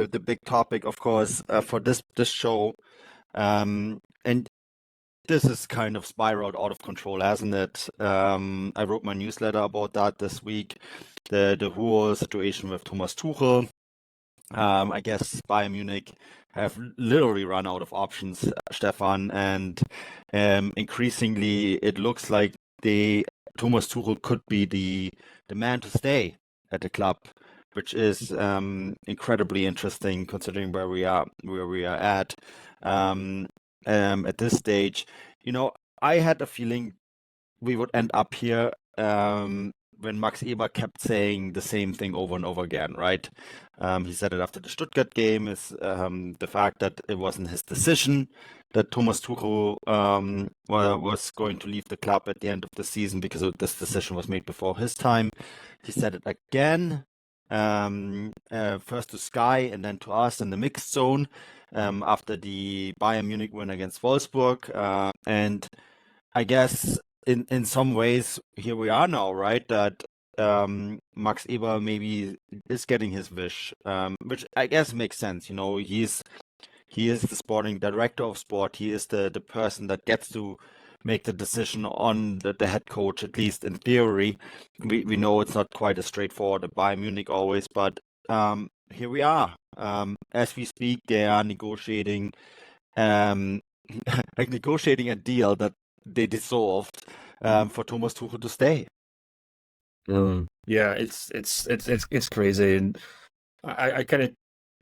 the big topic, of course, for this show. And this is kind of spiraled out of control, hasn't it? I wrote my newsletter about that this week. The whole situation with Thomas Tuchel. I guess Bayern Munich have literally run out of options, Stefan, and increasingly it looks like Thomas Tuchel could be the man to stay at the club, which is incredibly interesting considering where we are at this stage. I had a feeling we would end up here when Max Ebel kept saying the same thing over and over again, right? He said it after the Stuttgart game, is the fact that it wasn't his decision, that Thomas Tuchel was going to leave the club at the end of the season because this decision was made before his time. He said it again, first to Sky and then to us in the mixed zone after the Bayern Munich win against Wolfsburg. And I guess in some ways, here we are now, right? That Max Eber maybe is getting his wish, which I guess makes sense. He is the sporting director of sport. He is the person that gets to make the decision on the head coach, at least in theory. We know it's not quite as straightforward at Bayern Munich always, but here we are. As we speak, they are negotiating negotiating a deal that they dissolved for Thomas Tuchel to stay. Yeah, it's crazy, and I kind of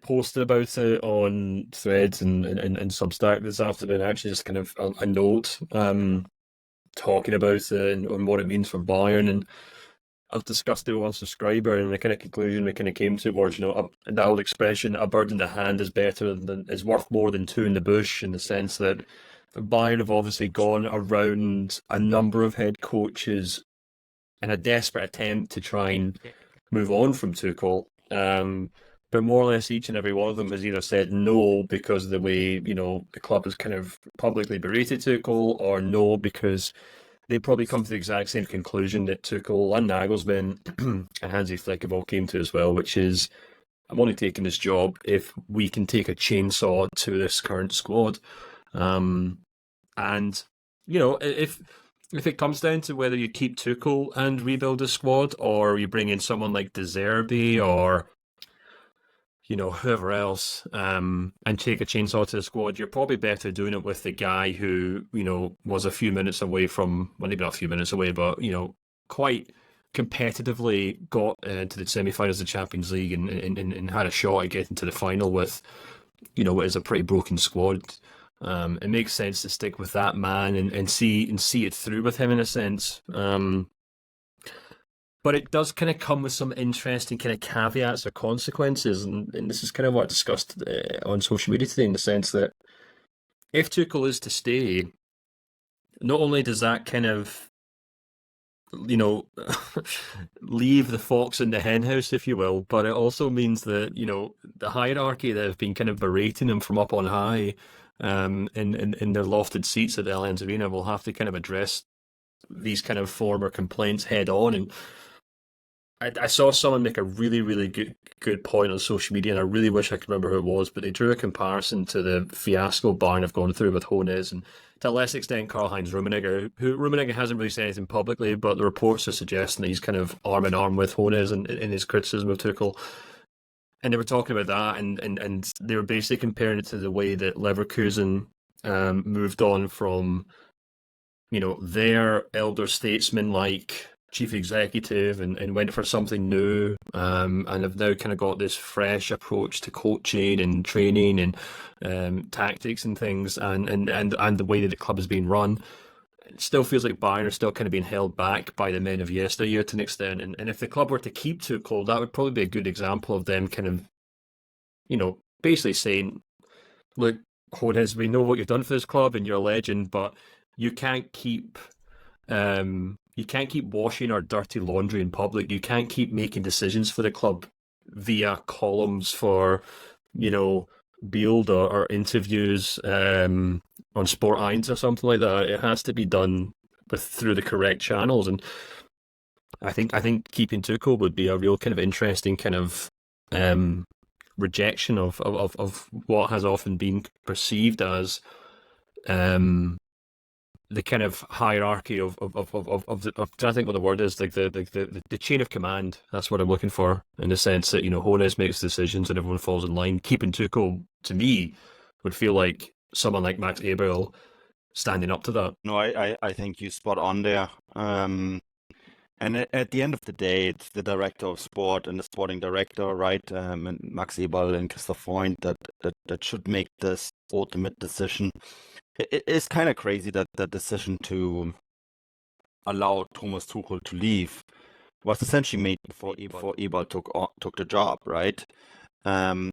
posted about it on Threads and Substack this afternoon. Actually, just kind of a note talking about it and what it means for Bayern, and I've discussed it with one subscriber, and the kind of conclusion we kind of came towards, the old expression, "A bird in the hand is worth more than two in the bush," in the sense that Bayern have obviously gone around a number of head coaches in a desperate attempt to try and move on from Tuchel. But more or less each and every one of them has either said no because of the way, the club has kind of publicly berated Tuchel, or no because they probably come to the exact same conclusion that Tuchel and Nagelsmann and Hansi Flick have all came to as well, which is, I'm only taking this job if we can take a chainsaw to this current squad. And, if it comes down to whether you keep Tuchel and rebuild the squad, or you bring in someone like De Zerbi or, whoever else, and take a chainsaw to the squad, you're probably better doing it with the guy who, was a few minutes away from, well, maybe not a few minutes away, but, quite competitively got to the semi-finals of the Champions League and had a shot at getting to the final with, what is a pretty broken squad. It makes sense to stick with that man and see it through with him in a sense. But it does kind of come with some interesting kind of caveats or consequences, and this is kind of what I discussed on social media today, in the sense that if Tuchel is to stay, not only does that kind of, leave the fox in the henhouse, if you will, but it also means that, the hierarchy that have been kind of berating him from up on high, in their lofted seats at the Allianz Arena, will have to kind of address these kind of former complaints head on. And I saw someone make a really, really good point on social media, and I really wish I could remember who it was, but they drew a comparison to the fiasco Bayern have gone through with Hoeneß, and to a less extent Karl-Heinz Rummenigge, who Rummenigge hasn't really said anything publicly, but the reports are suggesting that he's kind of arm in arm with Hoeneß in his criticism of Tuchel. And they were talking about that, and they were basically comparing it to the way that Leverkusen moved on from, their elder statesman like chief executive and went for something new, and have now kind of got this fresh approach to coaching and training and tactics and things, and the way that the club has been run. It still feels like Bayern are still kind of being held back by the men of yesteryear to an extent, and if the club were to keep Tuchel, that would probably be a good example of them kind of, basically saying, look, Hoeneß, we know what you've done for this club and you're a legend, but you can't keep washing our dirty laundry in public. You can't keep making decisions for the club via columns for, Bild or interviews on Sport 1 or something like that. It has to be done through the correct channels, and I think keeping Tuchel would be a real kind of interesting kind of rejection of what has often been perceived as the kind of hierarchy of I'm trying to think what the word is, like the chain of command. That's what I'm looking for, in the sense that, Hones makes decisions and everyone falls in line. Keeping Tuchel, to me, would feel like someone like Max Ebel standing up to that. No, I think you spot on there. And at the end of the day, it's the director of sport and the sporting director, right? And Max Ebel and Christoph Freund that should make this ultimate decision. It's kind of crazy that the decision to allow Thomas Tuchel to leave was essentially made before Ebel took the job, right? And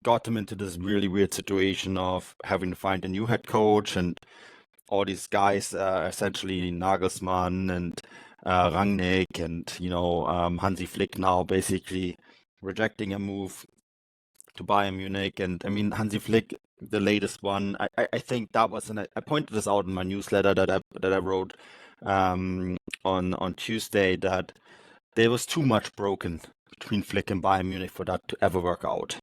got them into this really weird situation of having to find a new head coach, and all these guys, essentially Nagelsmann and Rangnick and Hansi Flick now basically rejecting a move to Bayern Munich. And I mean, Hansi Flick, the latest one, I think that was, and I pointed this out in my newsletter that I wrote on Tuesday, that there was too much broken between Flick and Bayern Munich for that to ever work out.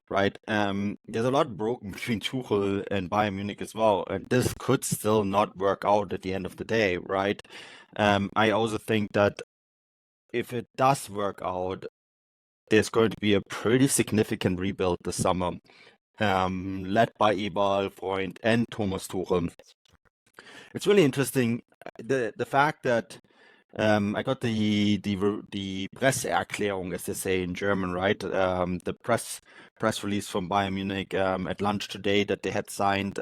Right, there's a lot broken between Tuchel and Bayern Munich as well, and this could still not work out at the end of the day, right? I also think that if it does work out, there's going to be a pretty significant rebuild this summer, led by Ebel, Freund, and Thomas Tuchel. It's really interesting, the fact that I got the Presseerklärung, as they say in German, right? The press release from Bayern Munich at lunch today, that they had signed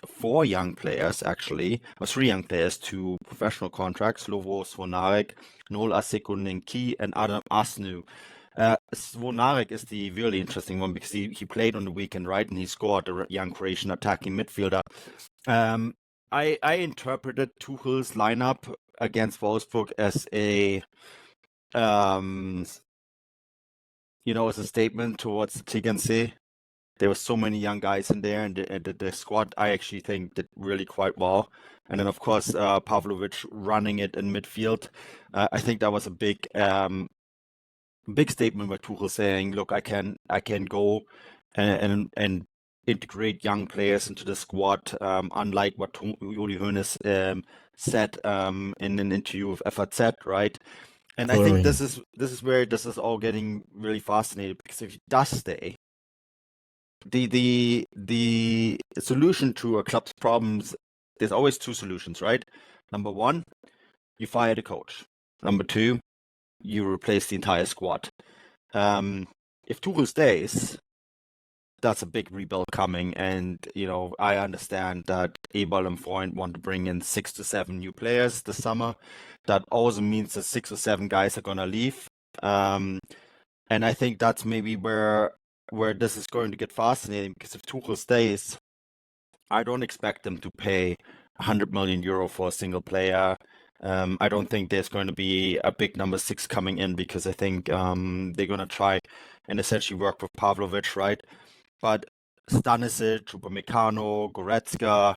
4 young players, actually, or 3 young players, to professional contracts: Lovro Svonarek, Noel Asekuninki, and Adam Asnu. Svonarek is the really interesting one because he played on the weekend, right? And he scored, a young Croatian attacking midfielder. I interpreted Tuchel's lineup against Wolfsburg as as a statement towards the Tegernsee. There were so many young guys in there, and the squad, I actually think, did really quite well. And then, of course, Pavlovic running it in midfield. I think that was a big statement by Tuchel, saying, "Look, I can go and integrate young players into the squad, unlike what Uli Hoeneß said in an interview with FAZ, right?" And I think this is where this is all getting really fascinating, because if he does stay, the solution to a club's problems, there's always 2 solutions, right? Number 1, you fire the coach. Number 2, you replace the entire squad. If Tuchel stays, that's a big rebuild coming, and I understand that Ebel and Freund want to bring in 6 to 7 new players this summer. That also means that 6 or 7 guys are gonna leave, and I think that's maybe where this is going to get fascinating, because if Tuchel stays, I don't expect them to pay 100 million euro for a single player. I don't think there's going to be a big number 6 coming in, because I think they're gonna try and essentially work with Pavlovic, right? But Stanisic, Upamecano, Goretzka,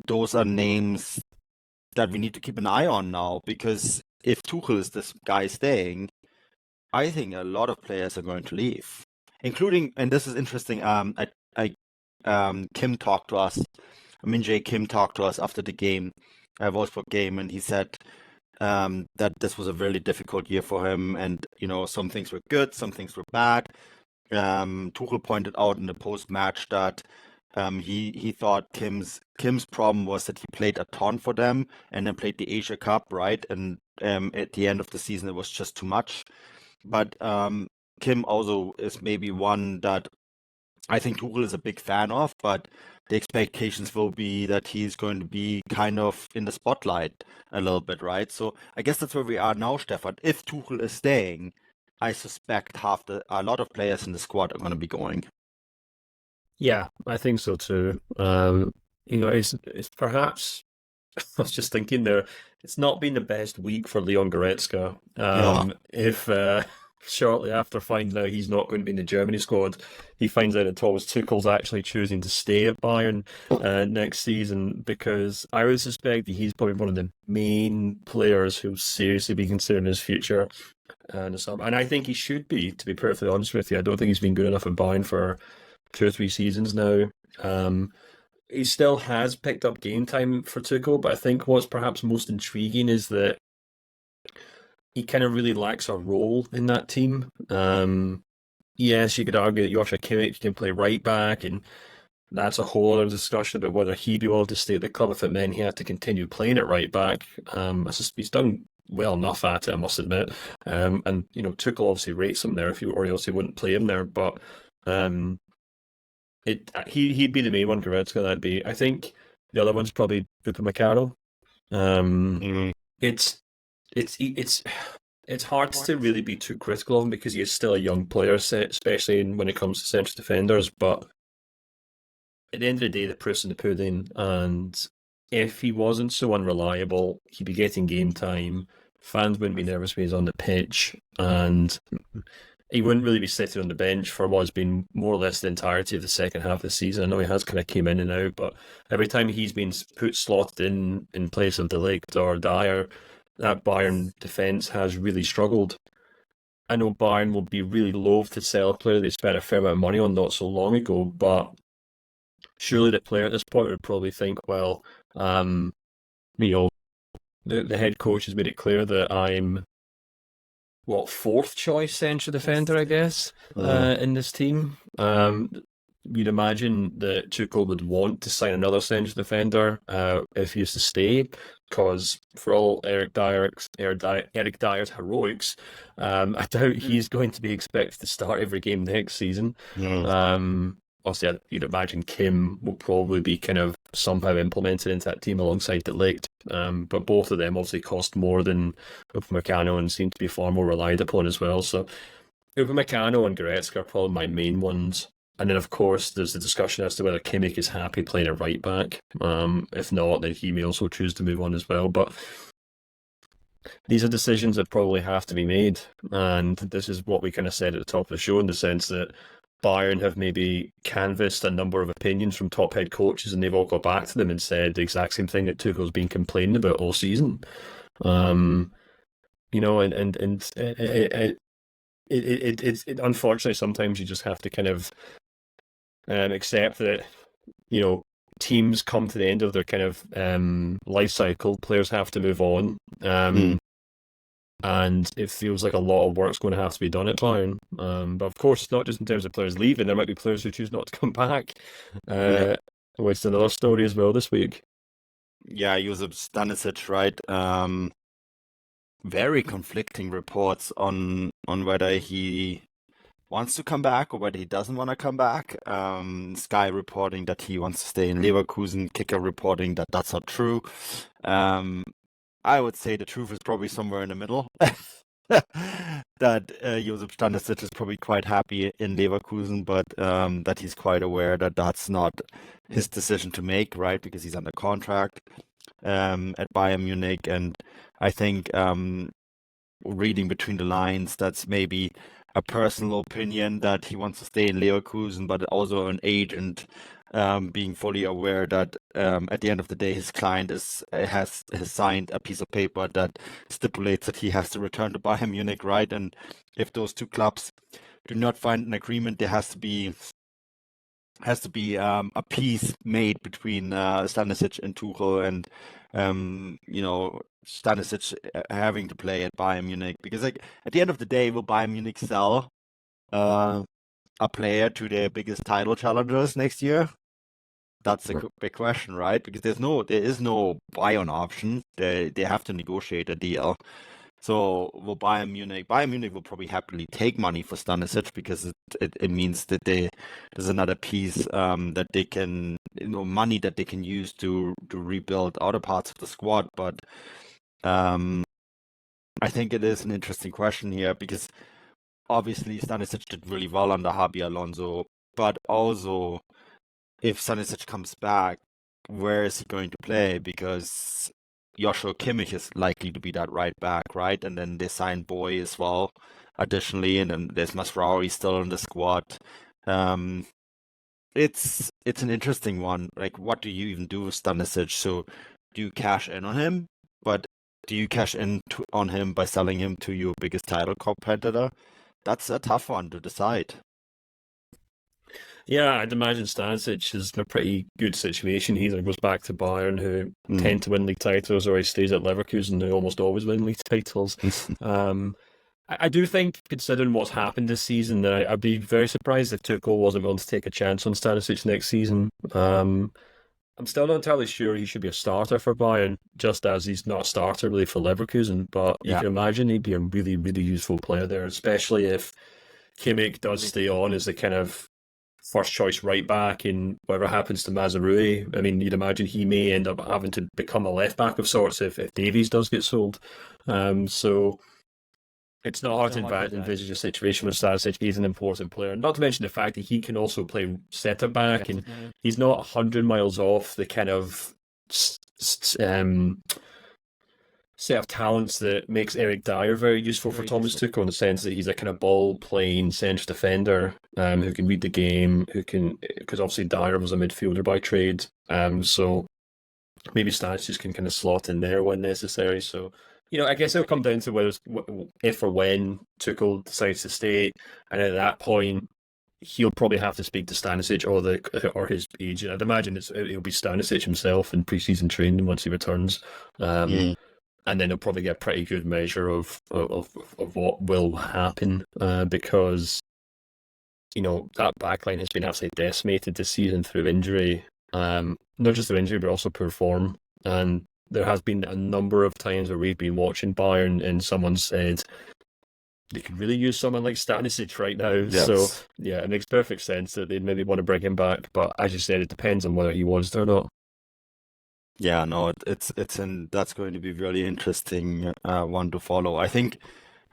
those are names that we need to keep an eye on now, because if Tuchel is this guy staying, I think a lot of players are going to leave, including, and this is interesting, Kim talked to us, Min-Jae Kim talked to us after the game, Wolfsburg game, and he said that this was a really difficult year for him, and some things were good, some things were bad. Tuchel pointed out in the post-match that he thought Kim's problem was that he played a ton for them and then played the Asia Cup, right? And at the end of the season, it was just too much. But Kim also is maybe one that I think Tuchel is a big fan of, but the expectations will be that he's going to be kind of in the spotlight a little bit, right? So I guess that's where we are now, Stefan. If Tuchel is staying, I suspect a lot of players in the squad are going to be going. Yeah, I think so too. It's perhaps, I was just thinking there, it's not been the best week for Leon Goretzka. If shortly after finding out he's not going to be in the Germany squad, he finds out that Thomas Tuchel's actually choosing to stay at Bayern next season, because I would suspect that he's probably one of the main players who'll seriously be considering his future And I think he should be, to be perfectly honest with you. I don't think he's been good enough in Bayern for 2 or 3 seasons now. He still has picked up game time for Tuchel, but I think what's perhaps most intriguing is that he kind of really lacks a role in that team. Yes, you could argue that Joshua Kimmich can play right back, and that's a whole other discussion about whether he'd be able to stay at the club if it meant he had to continue playing at right back. He's done well enough at it, I must admit. And Tuchel obviously rates him there, or else he wouldn't play him there. But he'd be the main one. Goretzka, that'd be. I think the other one's probably Upamecano. It's it's hard to really be too critical of him because he is still a young player, especially when it comes to central defenders. But at the end of the day, the proof's in the pudding. And if he wasn't so unreliable, he'd be getting game time. Fans wouldn't be nervous when he's on the pitch, and he wouldn't really be sitting on the bench for what has been more or less the entirety of the second half of the season. I know he has kind of came in and out, but every time he's been slotted in place of De Ligt or Dyer, that Bayern defence has really struggled. I know Bayern will be really loath to sell a player they spent a fair amount of money on not so long ago, but surely the player at this point would probably think, well, the head coach has made it clear that I'm fourth choice central defender, I guess, in this team. You'd imagine that Tuchel would want to sign another central defender if he was to stay, because for all Eric Dyer's heroics, I doubt he's going to be expected to start every game next season. Obviously, you'd imagine Kim will probably be kind of somehow implemented into that team alongside De Ligt. But both of them obviously cost more than Upamecano and seem to be far more relied upon as well. So Upamecano and Goretzka are probably my main ones. And then, of course, there's the discussion as to whether Kimmich is happy playing at right back. If not, then he may also choose to move on as well. But these are decisions that probably have to be made. And this is what we kind of said at the top of the show, in the sense that Bayern have maybe canvassed a number of opinions from top head coaches, and they've all got back to them and said the exact same thing that Tuchel's been complaining about all season. It's unfortunately sometimes you just have to kind of accept that teams come to the end of their kind of life cycle. Players have to move on. And it feels like a lot of work's going to have to be done at Bayern. But of course, not just in terms of players leaving, there might be players who choose not to come back. Which is another story as well this week. Yeah, Josef Stanisic, right? Very conflicting reports on whether he wants to come back or whether he doesn't want to come back. Sky reporting that he wants to stay in Leverkusen. Kicker reporting that that's not true. I would say the truth is probably somewhere in the middle. That Josef Stanisic is probably quite happy in Leverkusen, but that he's quite aware that that's not his decision to make, right? Because he's under contract at Bayern Munich. And I think reading between the lines, that's maybe a personal opinion that he wants to stay in Leverkusen, but also an agent being fully aware that at the end of the day, his client has signed a piece of paper that stipulates that he has to return to Bayern Munich, right? And if those two clubs do not find an agreement, there has to be a peace made between Stanisic and Tuchel, and Stanisic having to play at Bayern Munich, because like at the end of the day, will Bayern Munich sell a player to their biggest title challengers next year? That's a big question, right? Because there is no buy-on option. They have to negotiate a deal. So will Bayern Munich will probably happily take money for Stanisic, because it means that there's another piece that they can, money that they can use to rebuild other parts of the squad. But I think it is an interesting question here, because obviously Stanisic did really well under Xabi Alonso, but also if Stanisic comes back, where is he going to play? Because Joshua Kimmich is likely to be that right back, right? And then they signed Boy as well, additionally, and then there's Masraoui still in the squad. It's an interesting one. Like, what do you even do with Stanisic? So do you cash in on him? But do you cash in on him by selling him to your biggest title competitor? That's a tough one to decide. Yeah, I'd imagine Stanisic is in a pretty good situation. He either goes back to Bayern, who tend to win league titles, or he stays at Leverkusen, who almost always win league titles. I do think, considering what's happened this season, that I'd be very surprised if Tuchel wasn't willing to take a chance on Stanisic next season. I'm still not entirely sure he should be a starter for Bayern, just as he's not a starter really for Leverkusen. But you can imagine he'd be a really, really useful player there, especially if Kimmich does stay on as the kind of first choice right back in whatever happens to Mazraoui. I mean, you'd imagine he may end up having to become a left back of sorts if Davies does get sold. So it's not hard to envisage a situation with Stanisic. He's an important player. Not to mention the fact that he can also play centre back, and he's not 100 miles off the kind of set of talents that makes Eric Dyer very useful for Thomas Tuchel, in the sense that he's a kind of ball-playing centre defender who can read the game, because obviously Dyer was a midfielder by trade, so maybe Stanisic can kind of slot in there when necessary. So, I guess it'll come down to whether, if or when Tuchel decides to stay, and at that point, he'll probably have to speak to Stanisic or his agent. I'd imagine it'll be Stanisic himself in pre-season training once he returns. And then he'll probably get a pretty good measure of what will happen, because that backline has been absolutely decimated this season through injury. Not just through injury, but also poor form. And there has been a number of times where we've been watching Bayern and someone said they could really use someone like Stanisic right now. Yes. So yeah, it makes perfect sense that they'd maybe want to bring him back. But as you said, it depends on whether he wants to or not. Yeah, no, that's going to be really interesting one to follow. I think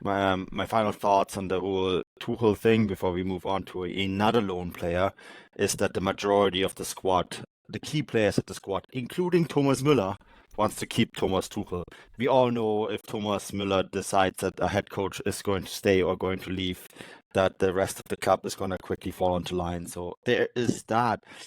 my final thoughts on the whole Tuchel thing before we move on to another lone player is that the majority of the squad, the key players at the squad, including Thomas Müller, wants to keep Thomas Tuchel. We all know if Thomas Müller decides that a head coach is going to stay or going to leave, that the rest of the club is going to quickly fall into line. So there is that.